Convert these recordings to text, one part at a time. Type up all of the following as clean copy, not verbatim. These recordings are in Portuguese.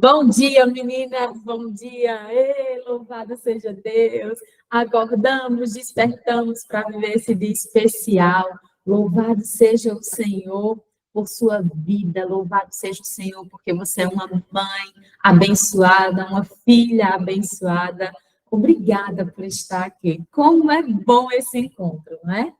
Bom dia, meninas, bom dia. Ei, louvado seja Deus. Acordamos, despertamos para viver esse dia especial. Louvado seja o Senhor por sua vida. Louvado seja o Senhor porque você é uma mãe abençoada, uma filha abençoada. Obrigada por estar aqui. Como é bom esse encontro, não é?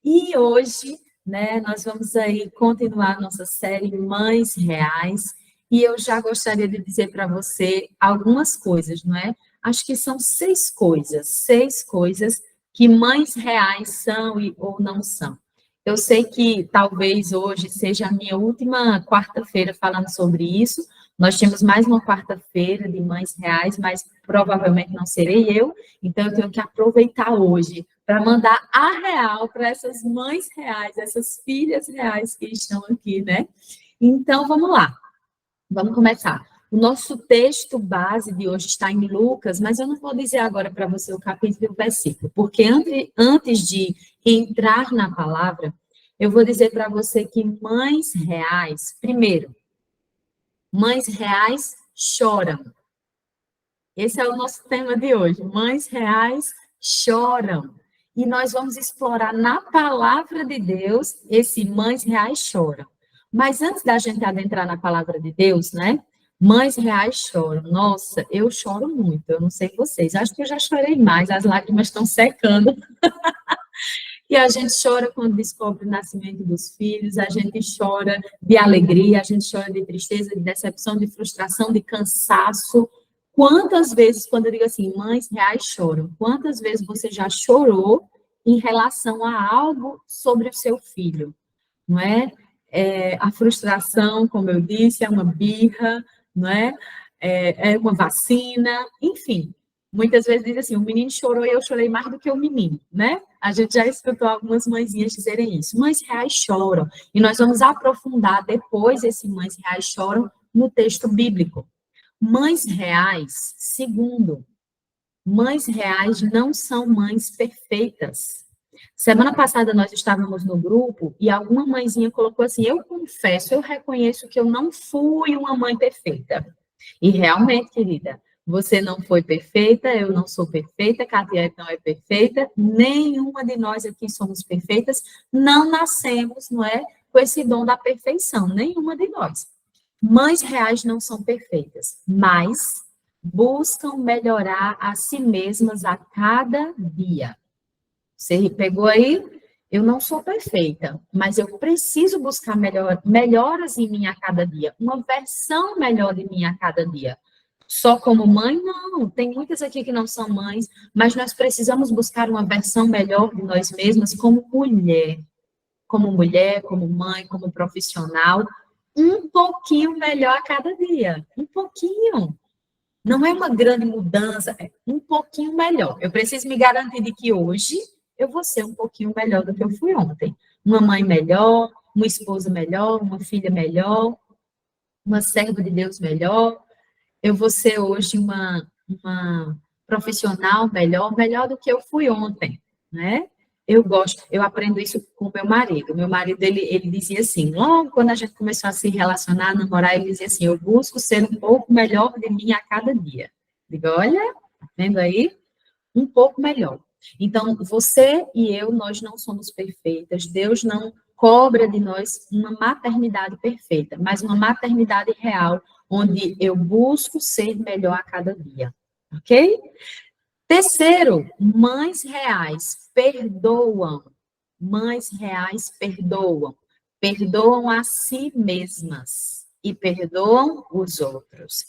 E hoje, né, nós vamos aí continuar nossa série Mães Reais, e eu já gostaria de dizer para você algumas coisas, não é? Acho que são seis coisas que mães reais são ou não são. Eu sei que talvez hoje seja a minha última quarta-feira falando sobre isso. Nós temos mais uma quarta-feira de mães reais, mas provavelmente não serei eu, então eu tenho que aproveitar hoje para mandar a real para essas mães reais, essas filhas reais que estão aqui, né? Então, vamos lá, vamos começar. O nosso texto base de hoje está em Lucas, mas eu não vou dizer agora para você o capítulo e o versículo, porque antes de entrar na palavra, eu vou dizer para você que mães reais, primeiro, mães reais choram. Esse é o nosso tema de hoje. Mães reais choram. E nós vamos explorar na palavra de Deus esse mães reais choram. Mas antes da gente adentrar na palavra de Deus, né? Mães reais choram. Nossa, eu choro muito. Eu não sei vocês. Acho que eu já chorei mais. As lágrimas estão secando. E a gente chora quando descobre o nascimento dos filhos, a gente chora de alegria, a gente chora de tristeza, de decepção, de frustração, de cansaço. Quantas vezes, quando eu digo assim, mães reais choram, quantas vezes você já chorou em relação a algo sobre o seu filho, não é? A frustração, como eu disse, é uma birra, não é? É uma vacina, enfim. Muitas vezes diz assim, o menino chorou e eu chorei mais do que o menino, né? A gente já escutou algumas mãezinhas dizerem isso. Mães reais choram. E nós vamos aprofundar depois esse mães reais choram no texto bíblico. Mães reais, segundo, mães reais não são mães perfeitas. Semana passada nós estávamos no grupo e alguma mãezinha colocou assim: eu confesso, eu reconheço que eu não fui uma mãe perfeita. E realmente, querida, você não foi perfeita, eu não sou perfeita, Catiele não é perfeita, nenhuma de nós aqui somos perfeitas, não nascemos, não é, com esse dom da perfeição, nenhuma de nós. Mães reais não são perfeitas, mas buscam melhorar a si mesmas a cada dia. Você pegou aí? Eu não sou perfeita, mas eu preciso buscar melhoras em mim a cada dia, uma versão melhor de mim a cada dia. Só como mãe? Não, tem muitas aqui que não são mães, mas nós precisamos buscar uma versão melhor de nós mesmas como mulher, como mãe, como profissional, um pouquinho melhor a cada dia, um pouquinho. Não é uma grande mudança, é um pouquinho melhor. Eu preciso me garantir de que hoje eu vou ser um pouquinho melhor do que eu fui ontem. Uma mãe melhor, uma esposa melhor, uma filha melhor, uma serva de Deus melhor. Eu vou ser hoje uma profissional melhor do que eu fui ontem, né? Eu gosto, eu aprendo isso com o meu marido. Meu marido, ele dizia assim, logo quando a gente começou a se relacionar, a namorar, ele dizia assim, eu busco ser um pouco melhor de mim a cada dia. Digo, olha, tá vendo aí? Um pouco melhor. Então, você e eu, nós não somos perfeitas. Deus não cobra de nós uma maternidade perfeita, mas uma maternidade real, onde eu busco ser melhor a cada dia. Ok? Terceiro, mães reais perdoam. Mães reais perdoam. Perdoam a si mesmas e perdoam os outros.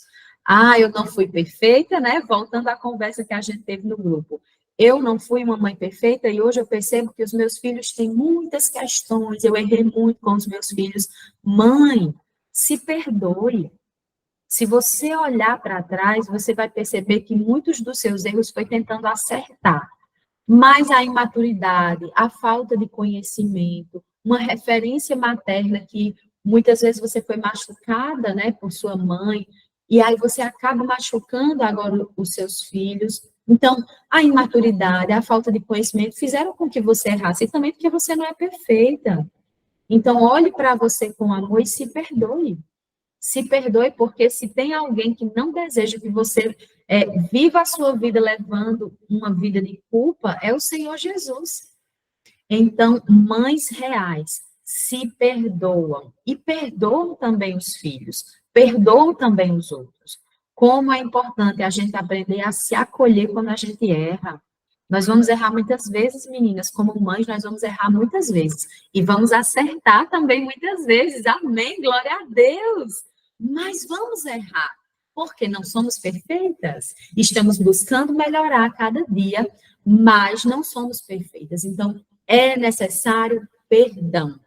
Ah, eu não fui perfeita, né? Voltando à conversa que a gente teve no grupo. Eu não fui uma mãe perfeita e hoje eu percebo que os meus filhos têm muitas questões, eu errei muito com os meus filhos. Mãe, se perdoe. Se você olhar para trás, você vai perceber que muitos dos seus erros foi tentando acertar. Mas a imaturidade, a falta de conhecimento, uma referência materna que muitas vezes você foi machucada, né, por sua mãe, e aí você acaba machucando agora os seus filhos. Então, a imaturidade, a falta de conhecimento fizeram com que você errasse, e também porque você não é perfeita. Então, olhe para você com amor e se perdoe. Se perdoe, porque se tem alguém que não deseja que você viva a sua vida levando uma vida de culpa, é o Senhor Jesus. Então, mães reais se perdoam e perdoam também os filhos, perdoam também os outros. Como é importante a gente aprender a se acolher quando a gente erra. Nós vamos errar muitas vezes, meninas, como mães, nós vamos errar muitas vezes. E vamos acertar também muitas vezes. Amém, glória a Deus. Mas vamos errar, porque não somos perfeitas. Estamos buscando melhorar a cada dia, mas não somos perfeitas. Então, é necessário perdão.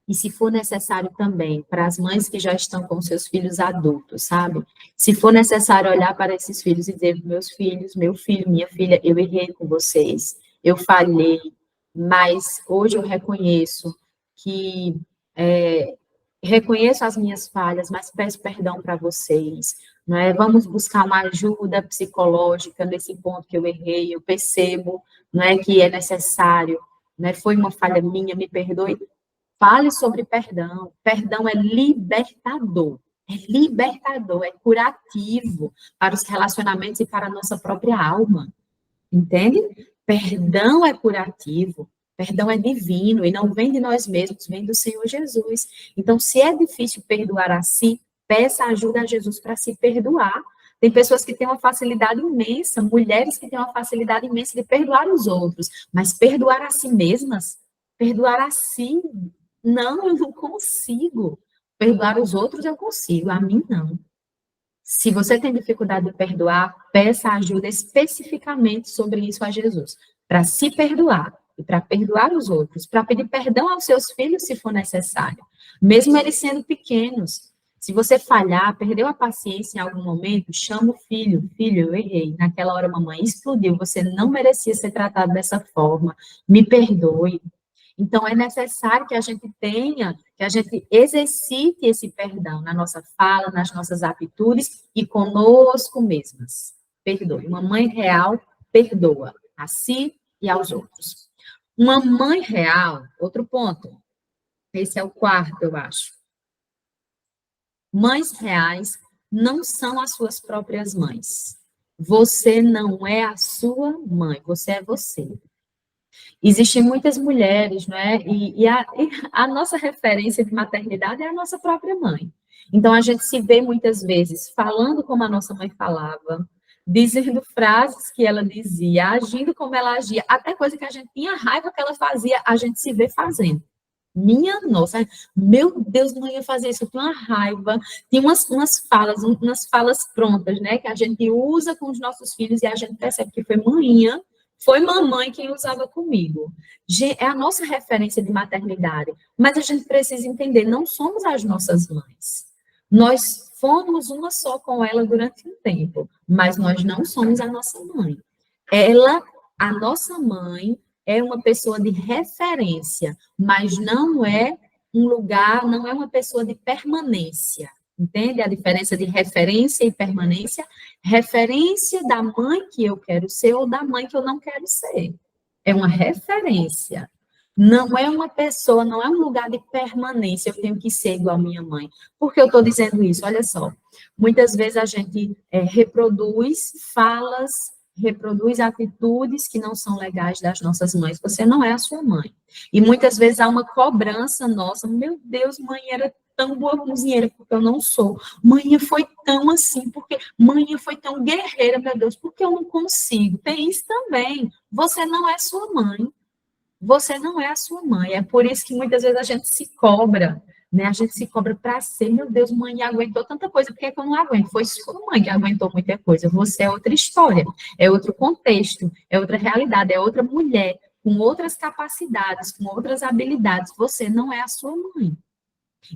E se for necessário também, para as mães que já estão com seus filhos adultos, sabe? Se for necessário olhar para esses filhos e dizer, meus filhos, meu filho, minha filha, eu errei com vocês, eu falhei, mas hoje eu reconheço que reconheço as minhas falhas, mas peço perdão para vocês. Não é? Vamos buscar uma ajuda psicológica nesse ponto que eu errei, eu percebo, não é, que é necessário, né? Foi uma falha minha, me perdoe. Fale sobre perdão. Perdão é libertador. É libertador, é curativo para os relacionamentos e para a nossa própria alma. Entende? Perdão é curativo. Perdão é divino e não vem de nós mesmos, vem do Senhor Jesus. Então, se é difícil perdoar a si, peça ajuda a Jesus para se perdoar. Tem pessoas que têm uma facilidade imensa, mulheres que têm uma facilidade imensa de perdoar os outros, mas perdoar a si mesmas, perdoar a si, não, eu não consigo. Perdoar os outros eu consigo, a mim não. Se você tem dificuldade de perdoar, peça ajuda especificamente sobre isso a Jesus, para se perdoar e para perdoar os outros, para pedir perdão aos seus filhos se for necessário, mesmo eles sendo pequenos. Se você falhar, perdeu a paciência em algum momento, chama o filho, filho, eu errei, naquela hora mamãe explodiu, você não merecia ser tratado dessa forma, me perdoe. Então, é necessário que a gente tenha, que a gente exercite esse perdão na nossa fala, nas nossas atitudes e conosco mesmas. Perdoe. Uma mãe real perdoa a si e aos outros. Uma mãe real, outro ponto, esse é o quarto, eu acho. Mães reais não são as suas próprias mães. Você não é a sua mãe, você é você. Existem muitas mulheres, não é? E a nossa referência de maternidade é a nossa própria mãe. Então, a gente se vê muitas vezes falando como a nossa mãe falava, dizendo frases que ela dizia, agindo como ela agia, até coisa que a gente tinha raiva que ela fazia, a gente se vê fazendo. Minha nossa, meu Deus, não ia fazer isso, eu tenho uma raiva. Tem umas falas prontas, né? Que a gente usa com os nossos filhos e a gente percebe que foi mamãe quem usava comigo. É a nossa referência de maternidade. Mas a gente precisa entender, não somos as nossas mães. Nós fomos uma só com ela durante um tempo, mas nós não somos a nossa mãe. Ela, a nossa mãe, é uma pessoa de referência, mas não é um lugar, não é uma pessoa de permanência. Entende a diferença de referência e permanência? Referência da mãe que eu quero ser ou da mãe que eu não quero ser. É uma referência. Não é uma pessoa, não é um lugar de permanência, eu tenho que ser igual a minha mãe. Por que eu estou dizendo isso? Olha só, muitas vezes a gente reproduz falas, reproduz atitudes que não são legais das nossas mães. Você não é a sua mãe. E muitas vezes há uma cobrança nossa. Meu Deus, mãe era tão boa cozinheira, porque eu não sou. Mãe foi tão assim, porque mãe foi tão guerreira, meu Deus, porque eu não consigo. Tem isso também. Você não é sua mãe. Você não é a sua mãe. É por isso que muitas vezes a gente se cobra, né? A gente se cobra para ser, meu Deus, mãe aguentou tanta coisa, por que eu não aguento? Foi sua mãe que aguentou muita coisa. Você é outra história, é outro contexto, é outra realidade, é outra mulher, com outras capacidades, com outras habilidades. Você não é a sua mãe.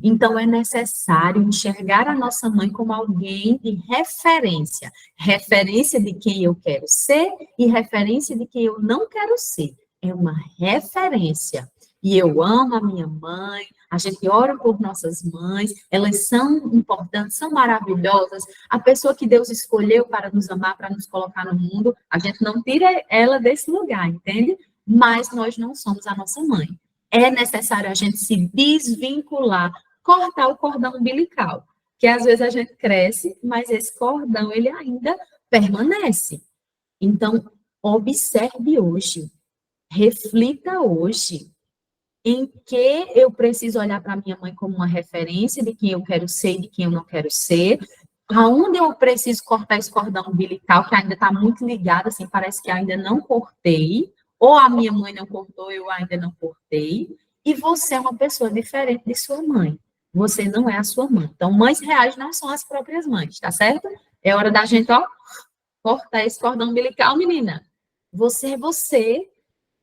Então, é necessário enxergar a nossa mãe como alguém de referência. Referência de quem eu quero ser e referência de quem eu não quero ser. É uma referência. E eu amo a minha mãe, a gente ora por nossas mães, elas são importantes, são maravilhosas. A pessoa que Deus escolheu para nos amar, para nos colocar no mundo, a gente não tira ela desse lugar, entende? Mas nós não somos a nossa mãe. É necessário a gente se desvincular, cortar o cordão umbilical. que às vezes a gente cresce, mas esse cordão, ele ainda permanece. Então, observe hoje, reflita hoje, em que eu preciso olhar para minha mãe como uma referência de quem eu quero ser e de quem eu não quero ser, aonde eu preciso cortar esse cordão umbilical, que ainda está muito ligado, assim, parece que ainda não cortei, ou a minha mãe não cortou, eu ainda não cortei, e você é uma pessoa diferente de sua mãe. Você não é a sua mãe. Então, mães reais não são as próprias mães, tá certo? É hora da gente, ó, cortar esse cordão umbilical, menina. Você é você,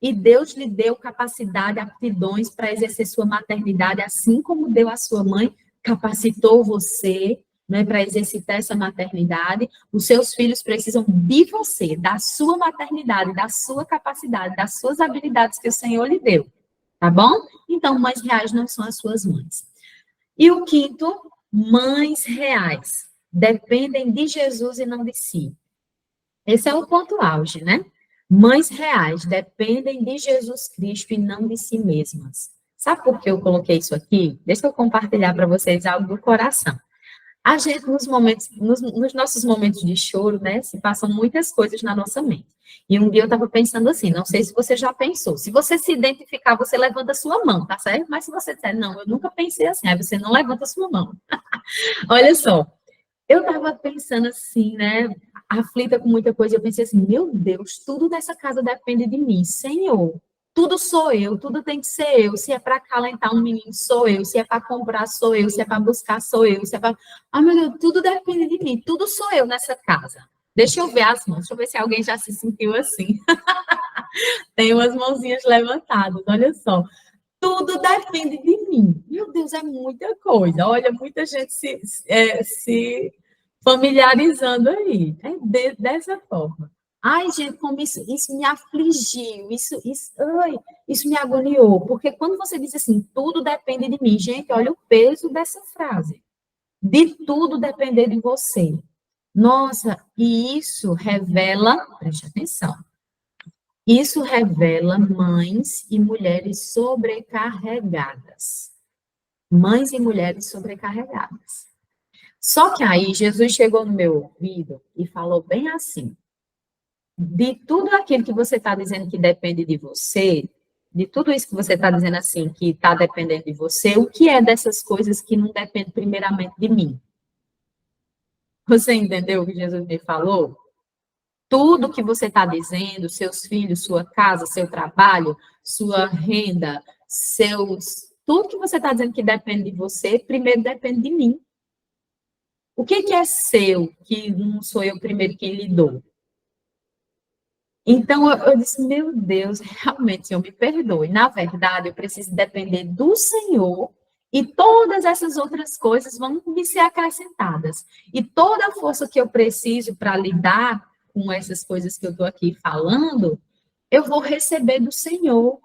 e Deus lhe deu capacidade, aptidões para exercer sua maternidade, assim como deu à sua mãe, capacitou você, né, para exercitar essa maternidade. Os seus filhos precisam de você, da sua maternidade, da sua capacidade, das suas habilidades que o Senhor lhe deu, tá bom? Então, mães reais não são as suas mães. E o quinto, mães reais dependem de Jesus e não de si. Esse é o ponto auge, né? Mães reais dependem de Jesus Cristo e não de si mesmas. Sabe por que eu coloquei isso aqui? Deixa eu compartilhar para vocês algo do coração. A gente, nos momentos, nos nossos momentos de choro, né, se passam muitas coisas na nossa mente. E um dia eu estava pensando assim, não sei se você já pensou. Se você se identificar, você levanta a sua mão, tá certo? Mas se você disser, não, eu nunca pensei assim, aí você não levanta a sua mão. Olha só, eu estava pensando assim, né, aflita com muita coisa, eu pensei assim, meu Deus, tudo nessa casa depende de mim, Senhor. Tudo sou eu, tudo tem que ser eu. Se é para acalentar um menino, sou eu. Se é para comprar, sou eu. Se é para buscar, sou eu. Se é para... Ah, meu Deus, tudo depende de mim. Tudo sou eu nessa casa. Deixa eu ver as mãos. Deixa eu ver se alguém já se sentiu assim. Tem umas mãozinhas levantadas, olha só. Tudo depende de mim. Meu Deus, é muita coisa. Olha, muita gente se familiarizando aí. É dessa forma. Ai, gente, como isso me afligiu, isso me agoniou. Porque quando você diz assim, tudo depende de mim, gente, olha o peso dessa frase. De tudo depender de você. Nossa, e isso revela, preste atenção, isso revela mães e mulheres sobrecarregadas. Mães e mulheres sobrecarregadas. Só que aí Jesus chegou no meu ouvido e falou bem assim: de tudo aquilo que você está dizendo que depende de você, de tudo isso que você está dizendo assim, que está dependendo de você, o que é dessas coisas que não depende primeiramente de mim? Você entendeu o que Jesus me falou? Tudo que você está dizendo, seus filhos, sua casa, seu trabalho, sua renda, tudo que você está dizendo que depende de você, primeiro depende de mim. O que é seu que não sou eu primeiro quem lhe dou? Então eu disse, meu Deus, realmente, Senhor, me perdoe. Na verdade, eu preciso depender do Senhor e todas essas outras coisas vão me ser acrescentadas. E toda a força que eu preciso para lidar com essas coisas que eu estou aqui falando, eu vou receber do Senhor.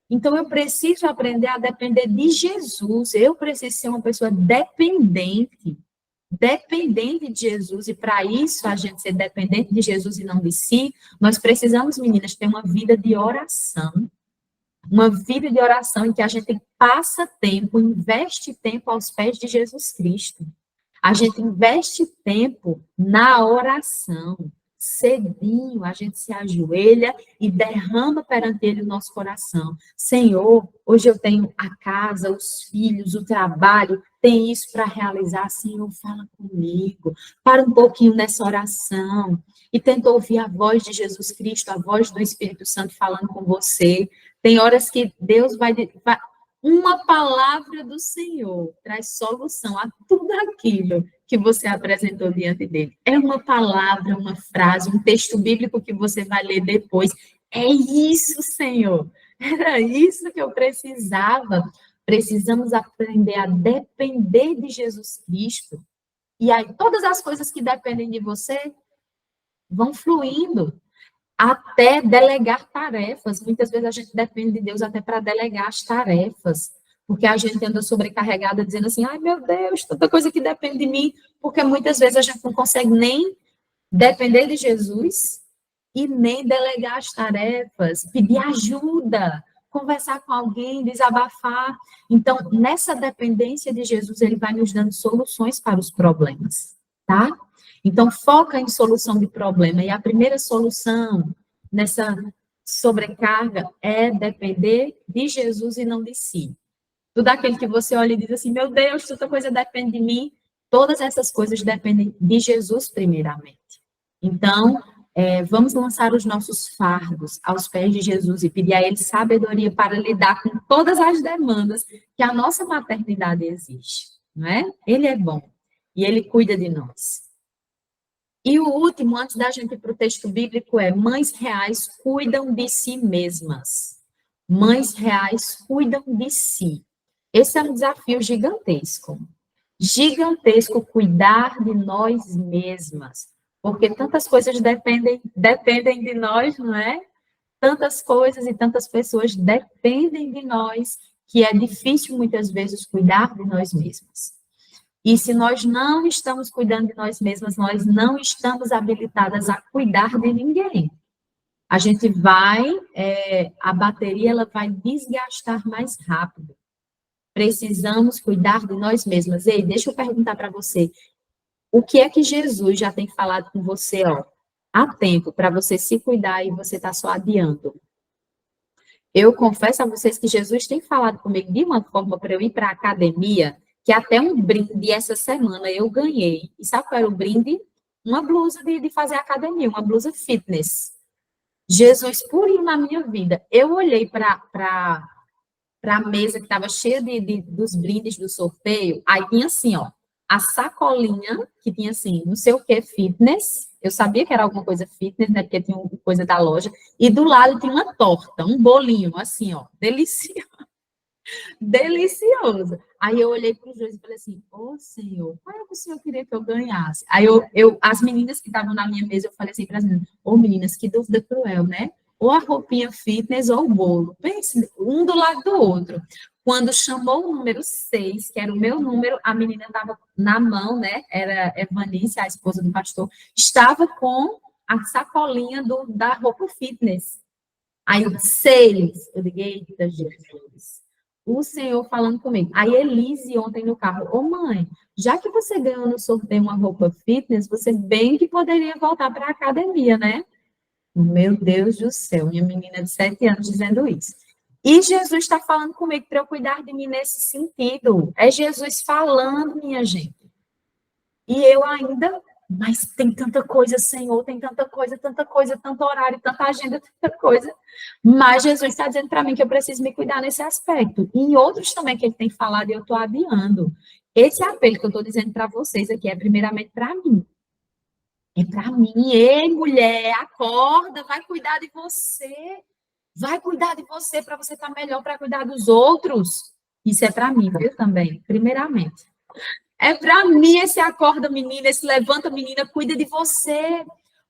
Então, eu preciso aprender a depender de Jesus. Eu preciso ser uma pessoa dependente de Jesus, e para isso, a gente ser dependente de Jesus e não de si, nós precisamos, meninas, ter uma vida de oração em que a gente passa tempo, investe tempo aos pés de Jesus Cristo. A gente investe tempo na oração. Cedinho, a gente se ajoelha e derrama perante Ele o nosso coração. Senhor, hoje eu tenho a casa, os filhos, o trabalho, tem isso para realizar. Senhor, fala comigo. Para um pouquinho nessa oração e tenta ouvir a voz de Jesus Cristo, a voz do Espírito Santo falando com você. Tem horas que Deus vai uma palavra do Senhor traz solução a tudo aquilo que você apresentou diante dele. É uma palavra, uma frase, um texto bíblico que você vai ler depois. É isso, Senhor. Era isso que eu precisava. Precisamos aprender a depender de Jesus Cristo. E aí, todas as coisas que dependem de você vão fluindo até delegar tarefas. Muitas vezes a gente depende de Deus até para delegar as tarefas, porque a gente anda sobrecarregada dizendo assim, ai meu Deus, tanta coisa que depende de mim, porque muitas vezes a gente não consegue nem depender de Jesus e nem delegar as tarefas, pedir ajuda. conversar com alguém, desabafar. Então, nessa dependência de Jesus, ele vai nos dando soluções para os problemas, tá? Então, foca em solução de problema. E a primeira solução nessa sobrecarga é depender de Jesus e não de si. Tudo aquilo que você olha e diz assim, meu Deus, tanta coisa depende de mim. Todas essas coisas dependem de Jesus primeiramente. Então, vamos lançar os nossos fardos aos pés de Jesus e pedir a Ele sabedoria para lidar com todas as demandas que a nossa maternidade exige, não é? Ele é bom e Ele cuida de nós. E o último, antes da gente ir para o texto bíblico, é mães reais cuidam de si mesmas. Mães reais cuidam de si. Esse é um desafio gigantesco. Gigantesco cuidar de nós mesmas. Porque tantas coisas dependem de nós, não é? Tantas coisas e tantas pessoas dependem de nós, que é difícil muitas vezes cuidar de nós mesmas. E se nós não estamos cuidando de nós mesmas, nós não estamos habilitadas a cuidar de ninguém. A gente a bateria ela vai desgastar mais rápido. Precisamos cuidar de nós mesmas. Ei, deixa eu perguntar para você, o que é que Jesus já tem falado com você, há tempo, para você se cuidar e você está só adiando? Eu confesso a vocês que Jesus tem falado comigo de uma forma para eu ir para a academia, que até um brinde essa semana eu ganhei. E sabe qual era o brinde? Uma blusa de fazer academia, uma blusa fitness. Jesus purinho na minha vida. Eu olhei para a mesa que estava cheia dos brindes do sorteio, aí tinha assim, a sacolinha, que tinha assim, não sei o que, fitness. Eu sabia que era alguma coisa fitness, né? Porque tinha coisa da loja. E do lado tinha uma torta, um bolinho, assim, delicioso. Delicioso. Aí eu olhei para os dois e falei assim, Senhor, qual é o que o Senhor queria que eu ganhasse? Aí as meninas que estavam na minha mesa, eu falei assim para as meninas, meninas, que dúvida cruel, né? Ou a roupinha fitness ou o bolo. Pense, um do lado do outro. Quando chamou o número 6, que era o meu número, a menina estava na mão, né? Era Evanice, a esposa do pastor, estava com a sacolinha da roupa fitness. Aí, 6, eu liguei, eita, Jesus. O Senhor falando comigo. Aí, Elise, ontem no carro, mãe, já que você ganhou no sorteio uma roupa fitness, você bem que poderia voltar para a academia, né? Meu Deus do céu, minha menina de 7 anos dizendo isso. E Jesus está falando comigo para eu cuidar de mim nesse sentido. É Jesus falando, minha gente. E eu ainda, mas tem tanta coisa, Senhor, tem tanta coisa, tanto horário, tanta agenda, tanta coisa. Mas Jesus está dizendo para mim que eu preciso me cuidar nesse aspecto. E em outros também que ele tem falado e eu estou adiando. Esse apelo que eu estou dizendo para vocês aqui é primeiramente para mim. É para mim. Ei, mulher, acorda, vai cuidar de você. Vai cuidar de você para você estar melhor para cuidar dos outros. Isso é para mim, viu, também, primeiramente. É para mim esse acorda, menina, esse levanta, menina, cuida de você.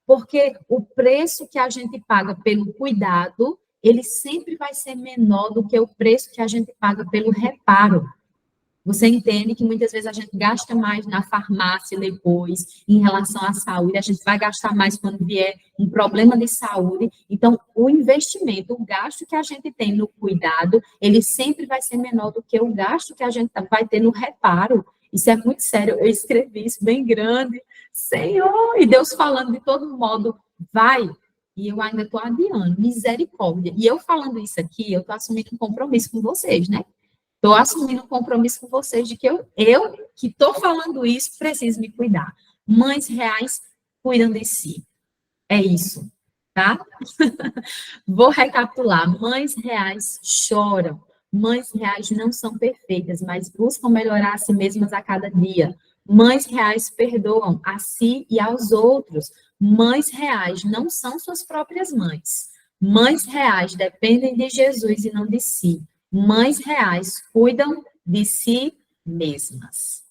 Porque o preço que a gente paga pelo cuidado, ele sempre vai ser menor do que o preço que a gente paga pelo reparo. Você entende que muitas vezes a gente gasta mais na farmácia depois, em relação à saúde, a gente vai gastar mais quando vier um problema de saúde. Então, o investimento, o gasto que a gente tem no cuidado, ele sempre vai ser menor do que o gasto que a gente vai ter no reparo. Isso é muito sério. Eu escrevi isso bem grande. Senhor! E Deus falando de todo modo, vai. E eu ainda estou adiando, misericórdia. E eu falando isso aqui, eu estou assumindo um compromisso com vocês, né? Estou assumindo um compromisso com vocês de que eu que estou falando isso, preciso me cuidar. Mães reais cuidam de si. É isso, tá? Vou recapitular. Mães reais choram. Mães reais não são perfeitas, mas buscam melhorar a si mesmas a cada dia. Mães reais perdoam a si e aos outros. Mães reais não são suas próprias mães. Mães reais dependem de Jesus e não de si. Mães reais cuidam de si mesmas.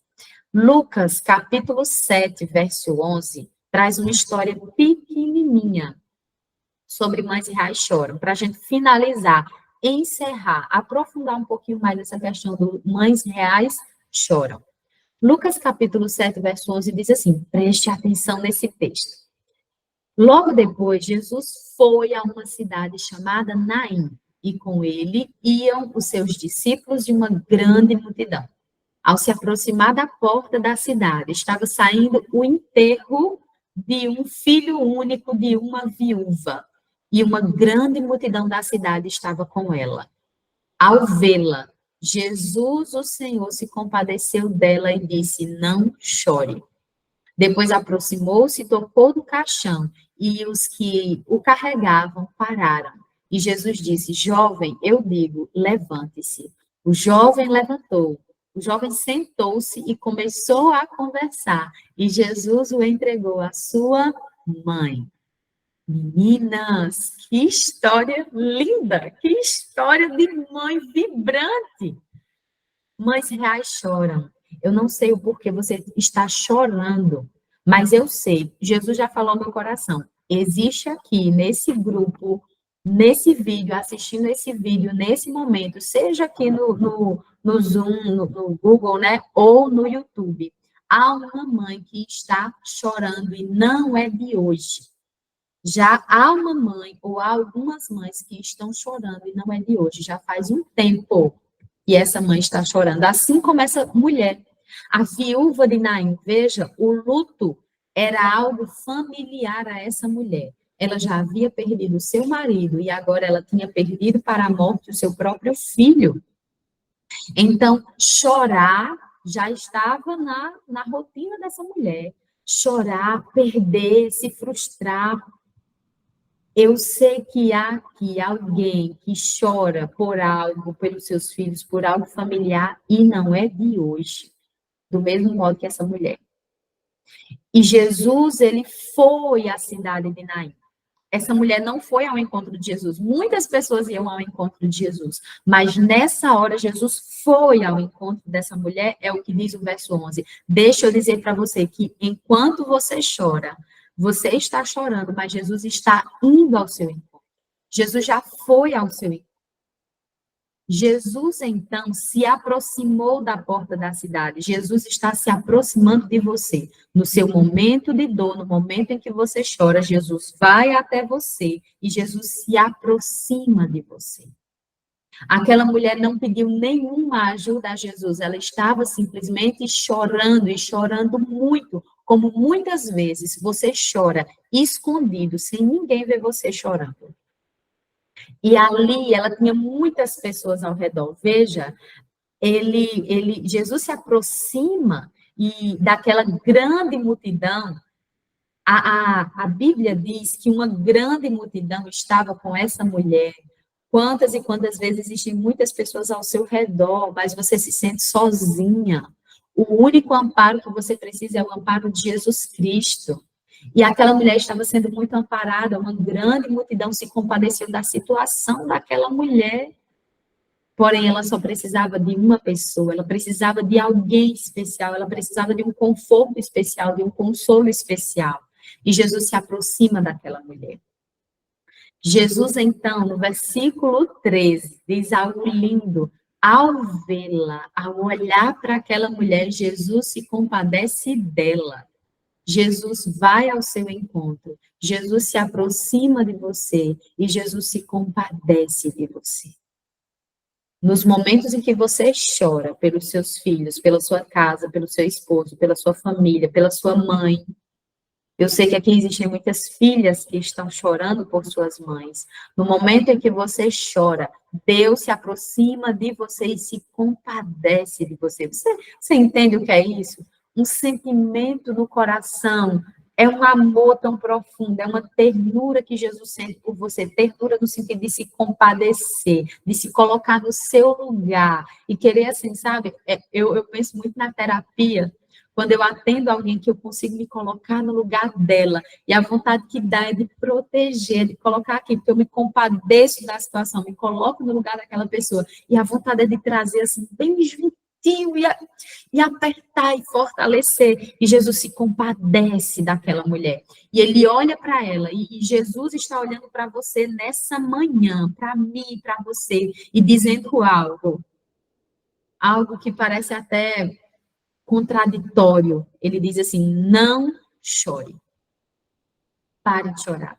Lucas, capítulo 7, verso 11, traz uma história pequenininha sobre mães reais choram, para a gente finalizar, encerrar, aprofundar um pouquinho mais essa questão do mães reais choram. Lucas, capítulo 7, verso 11, diz assim, preste atenção nesse texto. Logo depois, Jesus foi a uma cidade chamada Naim, e com ele iam os seus discípulos e uma grande multidão. Ao se aproximar da porta da cidade, estava saindo o enterro de um filho único de uma viúva, e uma grande multidão da cidade estava com ela. Ao vê-la, Jesus, o Senhor, se compadeceu dela e disse: Não chore. Depois aproximou-se, tocou do caixão, e os que o carregavam pararam. E Jesus disse: Jovem, eu digo, levante-se. O jovem levantou. O jovem sentou-se e começou a conversar. E Jesus o entregou à sua mãe. Meninas, que história linda! Que história de mãe vibrante! Mães reais choram. Eu não sei o porquê você está chorando, mas eu sei. Jesus já falou no meu coração. Existe aqui, nesse grupo, nesse vídeo, assistindo esse vídeo, nesse momento, seja aqui no Zoom, no Google, né? Ou no YouTube. Há uma mãe que está chorando e não é de hoje. Já há uma mãe ou há algumas mães que estão chorando e não é de hoje, já faz um tempo que essa mãe está chorando, assim como essa mulher. A viúva de Naim, veja, o luto era algo familiar a essa mulher. Ela já havia perdido o seu marido e agora ela tinha perdido para a morte o seu próprio filho. Então, chorar já estava na rotina dessa mulher. Chorar, perder, se frustrar. Eu sei que há aqui alguém que chora por algo, pelos seus filhos, por algo familiar, e não é de hoje, do mesmo modo que essa mulher. E Jesus, ele foi à cidade de Naim. Essa mulher não foi ao encontro de Jesus. Muitas pessoas iam ao encontro de Jesus, mas nessa hora Jesus foi ao encontro dessa mulher, é o que diz o verso 11. Deixa eu dizer para você que enquanto você chora, você está chorando, mas Jesus está indo ao seu encontro. Jesus já foi ao seu encontro. Jesus, então, se aproximou da porta da cidade. Jesus está se aproximando de você. No seu momento de dor, no momento em que você chora, Jesus vai até você e Jesus se aproxima de você. Aquela mulher não pediu nenhuma ajuda a Jesus, ela estava simplesmente chorando e chorando muito, como muitas vezes você chora escondido, sem ninguém ver você chorando. E ali ela tinha muitas pessoas ao redor. Veja, Jesus se aproxima e daquela grande multidão. A Bíblia diz que uma grande multidão estava com essa mulher. Quantas e quantas vezes existem muitas pessoas ao seu redor, mas você se sente sozinha. O único amparo que você precisa é o amparo de Jesus Cristo. E aquela mulher estava sendo muito amparada, uma grande multidão se compadeceu da situação daquela mulher. Porém, ela só precisava de uma pessoa, ela precisava de alguém especial, ela precisava de um conforto especial, de um consolo especial. E Jesus se aproxima daquela mulher. Jesus, então, no versículo 13, diz algo lindo. Ao vê-la, ao olhar para aquela mulher, Jesus se compadece dela. Jesus vai ao seu encontro. Jesus se aproxima de você e Jesus se compadece de você. Nos momentos em que você chora pelos seus filhos, pela sua casa, pelo seu esposo, pela sua família, pela sua mãe. Eu sei que aqui existem muitas filhas que estão chorando por suas mães. No momento em que você chora, Deus se aproxima de você e se compadece de você. Você entende o que é isso? Um sentimento no coração, é um amor tão profundo, é uma ternura que Jesus sente por você, ternura no sentido de se compadecer, de se colocar no seu lugar e querer, assim, sabe? Eu penso muito na terapia, quando eu atendo alguém que eu consigo me colocar no lugar dela, e a vontade que dá é de proteger, de colocar aqui, porque eu me compadeço da situação, me coloco no lugar daquela pessoa, e a vontade é de trazer assim, bem juntinho, e apertar e fortalecer, e Jesus se compadece daquela mulher, e ele olha para ela, e Jesus está olhando para você nessa manhã, para mim, para você, e dizendo algo que parece até contraditório. Ele diz assim: não chore. Pare de chorar.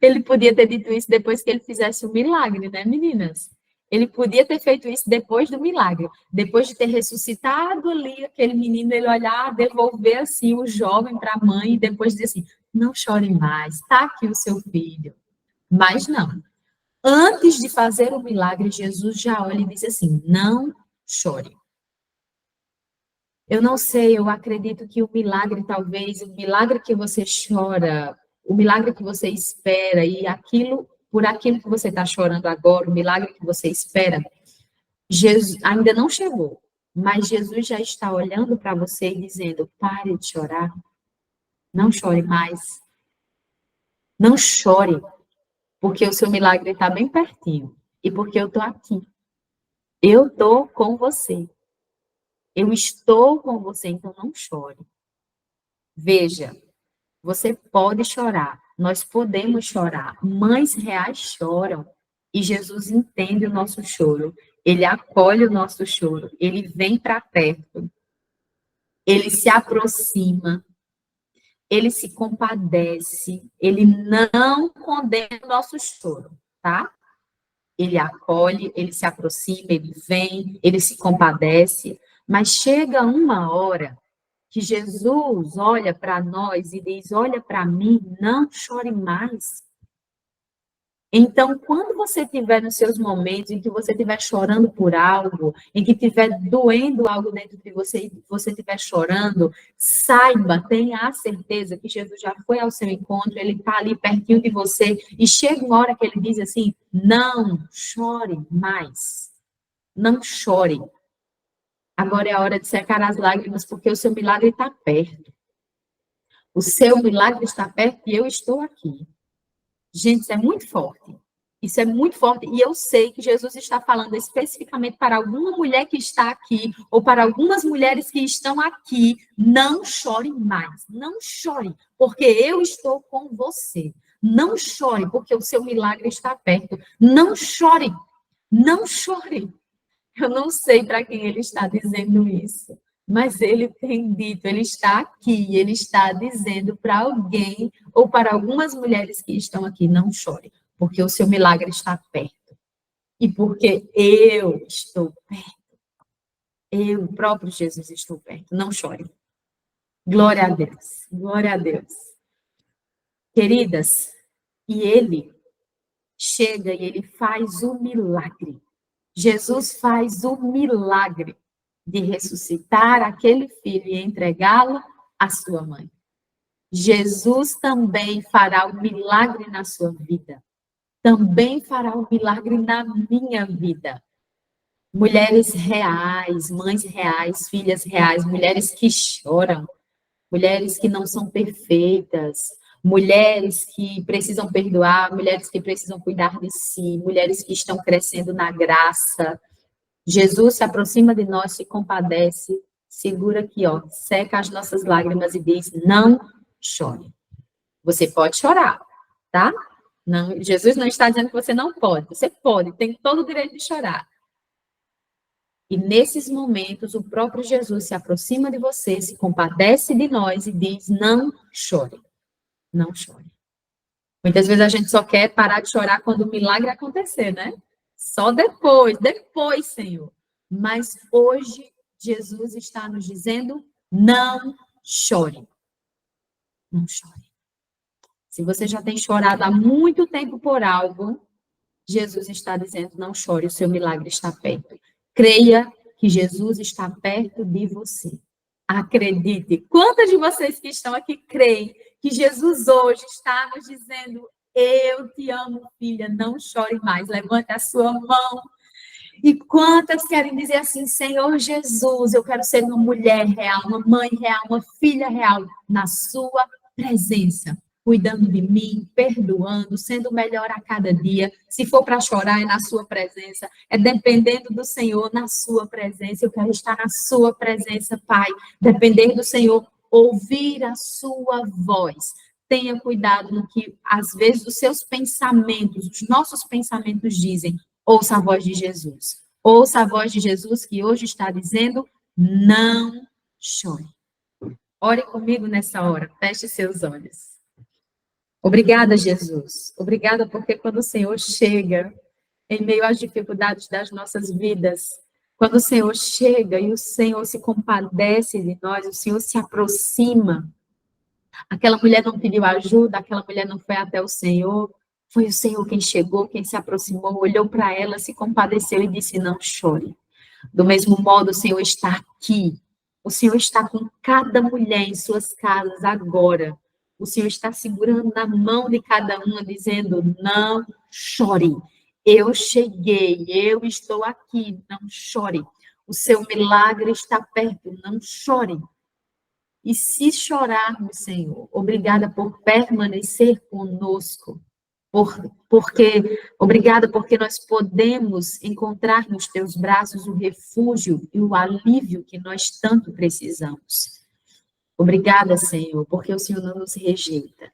Ele podia ter dito isso depois que ele fizesse o milagre, né, meninas? Ele podia ter feito isso depois do milagre, depois de ter ressuscitado ali aquele menino, ele olhar, devolver assim o jovem para a mãe e depois dizer assim: não chore mais, está aqui o seu filho. Mas não. Antes de fazer o milagre, Jesus já olha e diz assim: não chore. Eu não sei, eu acredito que o milagre, talvez, o milagre que você chora, o milagre que você espera, e aquilo, por aquilo que você está chorando agora, o milagre que você espera, Jesus ainda não chegou, mas Jesus já está olhando para você e dizendo: pare de chorar, não chore mais, não chore, porque o seu milagre está bem pertinho, e porque eu estou aqui, eu estou com você, eu estou com você, então não chore. Veja, você pode chorar, nós podemos chorar. Mães reais choram e Jesus entende o nosso choro. Ele acolhe o nosso choro, ele vem para perto, ele se aproxima, ele se compadece, ele não condena o nosso choro, tá? Ele acolhe, ele se aproxima, ele vem, ele se compadece, mas chega uma hora que Jesus olha para nós e diz: olha para mim, não chore mais. Então, quando você estiver nos seus momentos em que você estiver chorando por algo, em que estiver doendo algo dentro de você e você estiver chorando, saiba, tenha a certeza que Jesus já foi ao seu encontro, ele está ali pertinho de você, e chega uma hora que ele diz assim: não chore mais, não chore. Agora é a hora de secar as lágrimas, porque o seu milagre está perto. O seu milagre está perto e eu estou aqui. Gente, isso é muito forte. Isso é muito forte. E eu sei que Jesus está falando especificamente para alguma mulher que está aqui, ou para algumas mulheres que estão aqui. Não chore mais. Não chore, porque eu estou com você. Não chore, porque o seu milagre está perto. Não chore. Não chore. Eu não sei para quem ele está dizendo isso, mas ele tem dito, ele está aqui, ele está dizendo para alguém ou para algumas mulheres que estão aqui: não chore, porque o seu milagre está perto. E porque eu estou perto, eu, o próprio Jesus, estou perto. Não chore. Glória a Deus, glória a Deus. Queridas, e ele chega e ele faz o milagre. Jesus faz o milagre de ressuscitar aquele filho e entregá-lo à sua mãe. Jesus também fará o milagre na sua vida. Também fará o milagre na minha vida. Mulheres reais, mães reais, filhas reais, mulheres que choram, mulheres que não são perfeitas, mulheres que precisam perdoar, mulheres que precisam cuidar de si, mulheres que estão crescendo na graça. Jesus se aproxima de nós, se compadece, segura aqui, ó, seca as nossas lágrimas e diz: não chore. Você pode chorar, tá? Não, Jesus não está dizendo que você não pode. Você pode, tem todo o direito de chorar. E nesses momentos, o próprio Jesus se aproxima de você, se compadece de nós e diz: não chore, não chore. Muitas vezes a gente só quer parar de chorar quando o milagre acontecer, né? Só depois, Senhor. Mas hoje, Jesus está nos dizendo: não chore. Não chore. Se você já tem chorado há muito tempo por algo, Jesus está dizendo: não chore, o seu milagre está perto. Creia que Jesus está perto de você. Acredite. Quantas de vocês que estão aqui creem que Jesus hoje está nos dizendo: eu te amo, filha, não chore mais. Levante a sua mão. E quantas querem dizer assim: Senhor Jesus, eu quero ser uma mulher real, uma mãe real, uma filha real, na sua presença, cuidando de mim, perdoando, sendo melhor a cada dia. Se for para chorar, é na sua presença, é dependendo do Senhor, na sua presença. Eu quero estar na sua presença, Pai, depender do Senhor, ouvir a sua voz. Tenha cuidado no que, às vezes, os seus pensamentos, os nossos pensamentos dizem. Ouça a voz de Jesus. Ouça a voz de Jesus que hoje está dizendo: não chore. Ore comigo nessa hora. Feche seus olhos. Obrigada, Jesus. Obrigada porque quando o Senhor chega em meio às dificuldades das nossas vidas, quando o Senhor chega e o Senhor se compadece de nós, o Senhor se aproxima. Aquela mulher não pediu ajuda, aquela mulher não foi até o Senhor. Foi o Senhor quem chegou, quem se aproximou, olhou para ela, se compadeceu e disse: não chore. Do mesmo modo, o Senhor está aqui. O Senhor está com cada mulher em suas casas agora. O Senhor está segurando na mão de cada uma, dizendo: não chore. Eu cheguei, eu estou aqui, não chore. O seu milagre está perto, não chore. E se chorarmos, Senhor, obrigada por permanecer conosco. Obrigada porque nós podemos encontrar nos teus braços o refúgio e o alívio que nós tanto precisamos. Obrigada, Senhor, porque o Senhor não nos rejeita.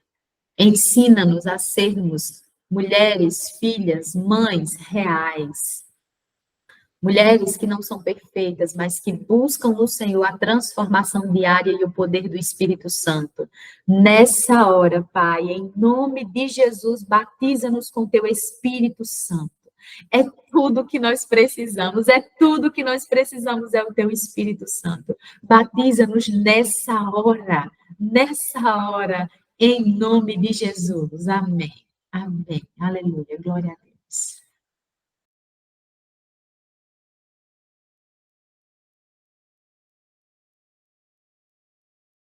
Ensina-nos a sermos mulheres, filhas, mães reais. Mulheres que não são perfeitas, mas que buscam no Senhor a transformação diária e o poder do Espírito Santo. Nessa hora, Pai, em nome de Jesus, batiza-nos com teu Espírito Santo. É tudo que nós precisamos, é tudo que nós precisamos, é o teu Espírito Santo. Batiza-nos nessa hora, em nome de Jesus. Amém. Amém. Aleluia. Glória a Deus.